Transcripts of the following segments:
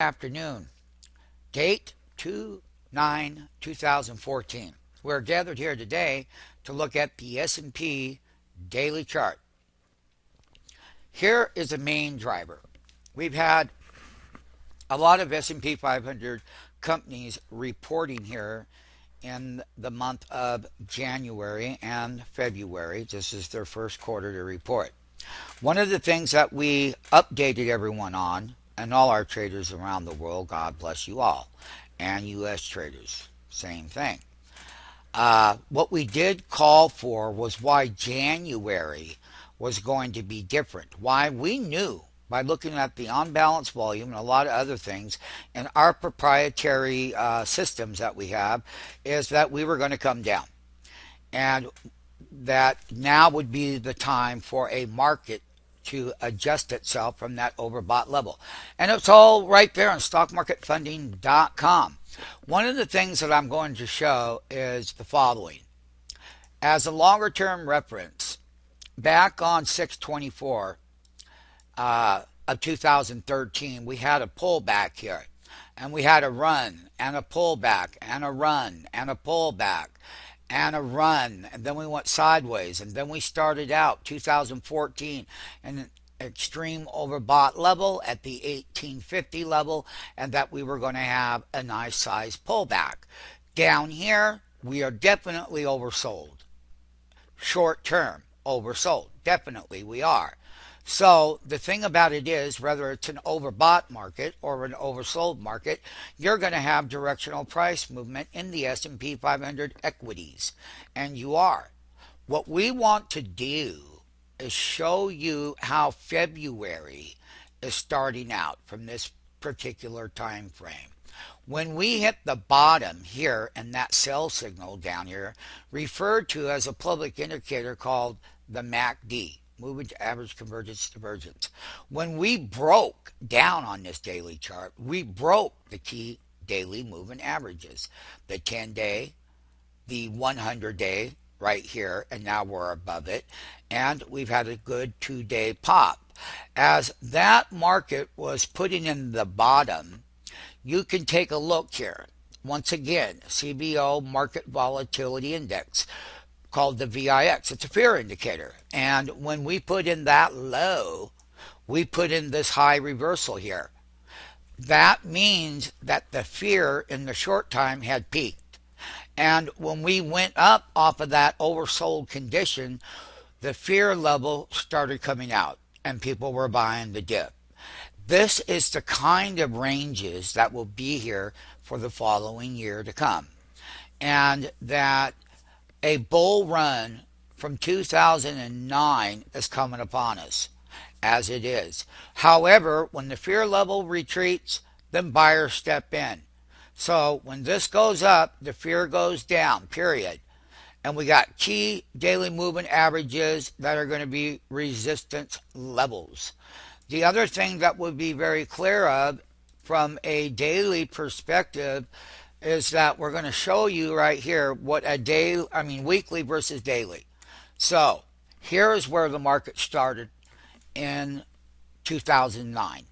Afternoon, date 2/9/2014. We're gathered here today to look at the S&P daily chart. Here is the main driver. We've had a lot of S&P 500 companies reporting here in the month of January and February. This is their first quarter to report. One of the things that we updated everyone on, and all our traders around the world, God bless you all, and U.S. traders, same thing. What we did call for was why January was going to be different. Why we knew by looking at the on-balance volume and a lot of other things and our proprietary systems that we have is that we were going to come down. And that now would be the time for a market to adjust itself from that overbought level. And it's all right there on stockmarketfunding.com. One of the things that I'm going to show is the following. As a longer term reference, back on 6/24 of 2013, we had a pullback here. And we had a run and a pullback and a run and a pullback and a run, and then we went sideways, and then we started out 2014 an extreme overbought level at the 1850 level, and that we were going to have a nice size pullback. Down here, we are definitely oversold. Short term, oversold. Definitely we are. So the thing about it is, whether it's an overbought market or an oversold market, you're going to have directional price movement in the S&P 500 equities, and you are. What we want to do is show you how February is starting out from this particular time frame. When we hit the bottom here and that sell signal down here, referred to as a public indicator called the MACD, moving to average convergence divergence. When we broke down on this daily chart, we broke the key daily moving averages. The 10-day, the 100-day right here, and now we're above it. And we've had a good 2-day pop. As that market was putting in the bottom, you can take a look here. Once again, CBO Market Volatility Index, called the VIX. It's a fear indicator. And when we put in that low, we put in this high reversal here. That means that the fear in the short time had peaked. And when we went up off of that oversold condition, the fear level started coming out and people were buying the dip. This is the kind of ranges that will be here for the following year to come. And that a bull run from 2009 is coming upon us, as it is. However, when the fear level retreats, then buyers step in. So when this goes up, the fear goes down, period. And we got key daily movement averages that are going to be resistance levels. The other thing that would be very clear of from a daily perspective is that we're going to show you right here what weekly versus daily. So here is where the market started in 2009.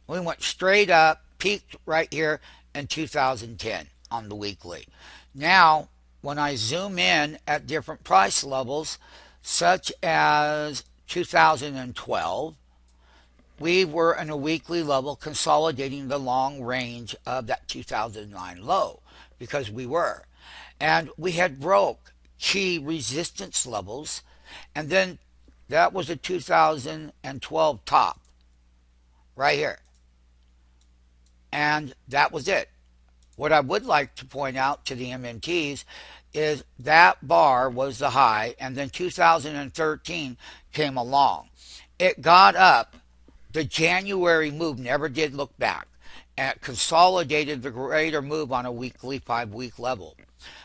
We went straight up, peaked right here in 2010 on the weekly. Now, when I zoom in at different price levels, such as 2012, we were in a weekly level consolidating the long range of that 2009 low, because we were. And we had broke key resistance levels, and then that was a 2012 top right here. And that was it. What I would like to point out to the MMTs is that bar was the high, and then 2013 came along. It got up. The January move never did look back, and it consolidated the greater move on a weekly 5-week level.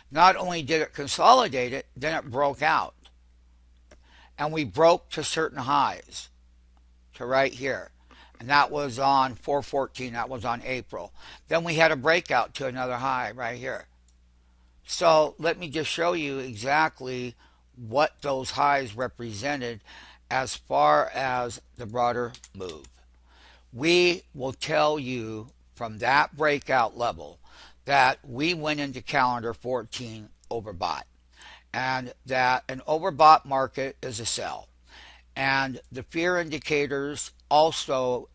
Not only did it consolidate it, then it broke out. And we broke to certain highs, to right here. And that was on 4/14, that was on April. Then we had a breakout to another high right here. So let me just show you exactly what those highs represented as far as the broader move. We will tell you from that breakout level that we went into calendar 14 overbought, and that an overbought market is a sell. And the fear indicators also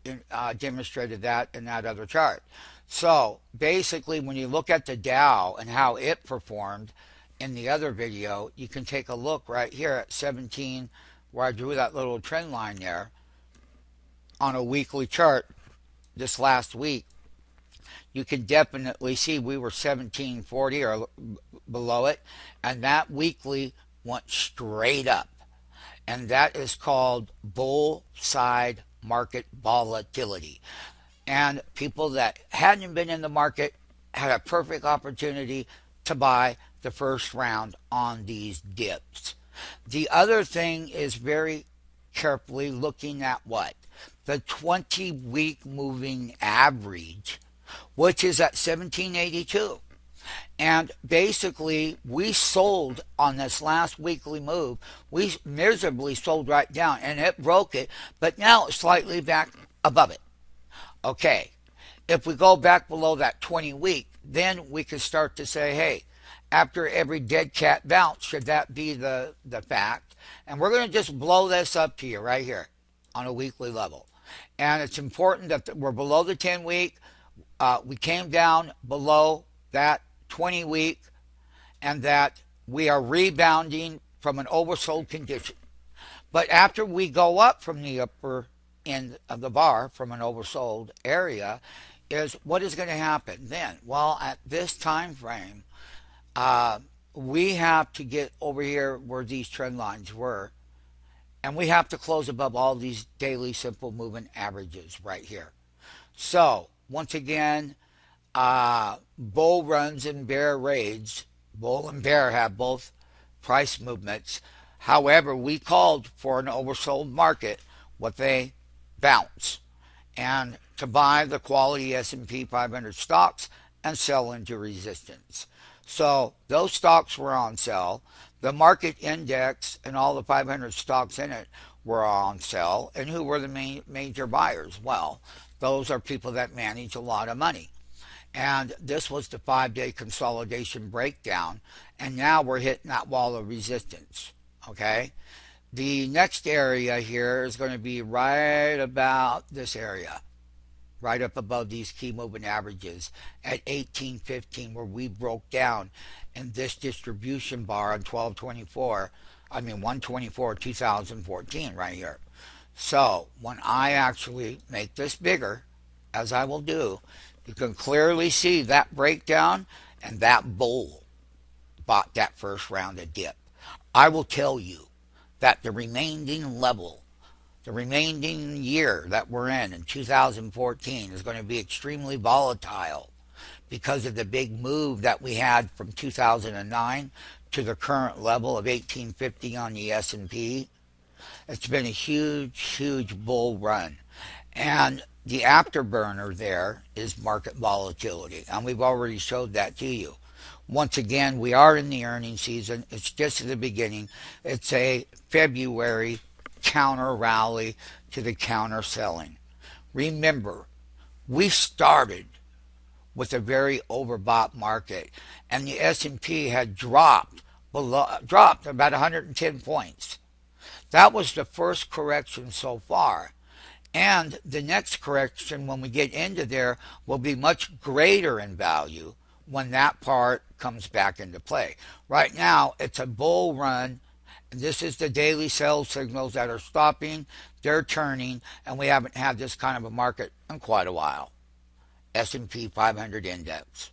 demonstrated that in that other chart. So basically, when you look at the Dow and how it performed in the other video, you can take a look right here at 17, where I drew that little trend line there on a weekly chart this last week. You can definitely see we were 1740 or below it, and that weekly went straight up. And that is called bull side market volatility. And people that hadn't been in the market had a perfect opportunity to buy the first round on these dips. The other thing is very carefully looking at what? The 20-week moving average, which is at 1782. And basically, we sold on this last weekly move. We miserably sold right down, and it broke it, but now it's slightly back above it. Okay, if we go back below that 20-week, then we can start to say, hey, after every dead cat bounce, should that be the fact? And we're going to just blow this up to you right here on a weekly level. And it's important that we're below the 10-week. We came down below that 20-week, and that we are rebounding from an oversold condition. But after we go up from the upper end of the bar from an oversold area, is what is going to happen then? Well, at this time frame, we have to get over here where these trend lines were, and we have to close above all these daily simple moving averages right here. So once again, bull runs and bear raids. Bull and bear have both price movements. However, we called for an oversold market, what they bounce, and to buy the quality S&P 500 stocks and sell into resistance. So those stocks were on sale. The market index and all the 500 stocks in it were on sale. And who were the major buyers? Well, those are people that manage a lot of money. And this was the 5-day consolidation breakdown. And now we're hitting that wall of resistance. Okay? The next area here is going to be right about this area. Right up above these key moving averages at 1815, where we broke down in this distribution bar on 124, 2014 right here. So when I actually make this bigger, as I will do, you can clearly see that breakdown, and that bull bought that first round of dip. I will tell you that the remaining level, the remaining year that we're in 2014, is going to be extremely volatile because of the big move that we had from 2009 to the current level of 1850 on the S&P. It's been a huge bull run. And the afterburner there is market volatility, and we've already showed that to you. Once again, we are in the earnings season. It's just at the beginning. It's a February counter rally to the counter selling. Remember, we started with a very overbought market, and the S&P had dropped about 110 points. That was the first correction so far. And the next correction, when we get into there, will be much greater in value when that part comes back into play. Right now, it's a bull run. And this is the daily sell signals that are stopping. They're turning, and we haven't had this kind of a market in quite a while. S&P 500 index.